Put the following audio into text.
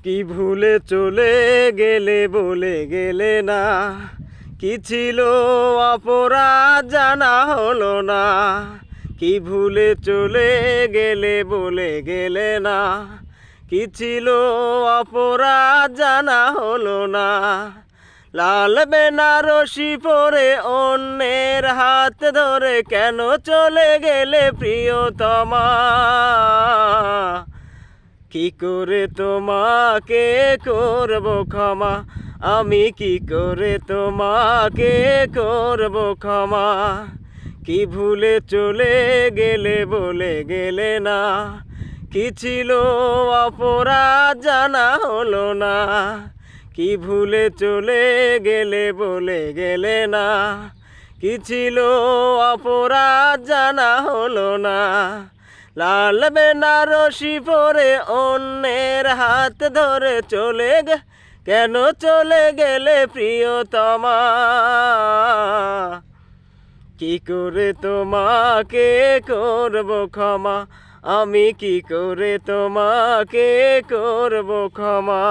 কি ভুলে চলে গেলে বলে গেলে না, কি ছিল অপরাধ জানা হলো না। কি ভুলে চলে গেলে বলে গেলে না, কি ছিল অপরাধ জানা হলো না। লাল বেনারসি পরে অন্যের হাত ধরে কেন চলে গেলে প্রিয়তমা। কি করে তোমাকে করব ক্ষমা, আমি কি করে তোমাকে করব ক্ষমা। কি ভুলে চলে গেলে বলে গেলে না, কি ছিল অপরাধ জানা হলো না। কি ভুলে চলে গেলে বলে গেলে না, কি ছিল অপরাধ জানা হলো না। লাল বেনারসি পরে অন্যের হাত ধরে কেন চলে গেলে প্রিয়তমা। কি করে তোমাকে করব ক্ষমা, আমি কি করে তোমাকে করব ক্ষমা।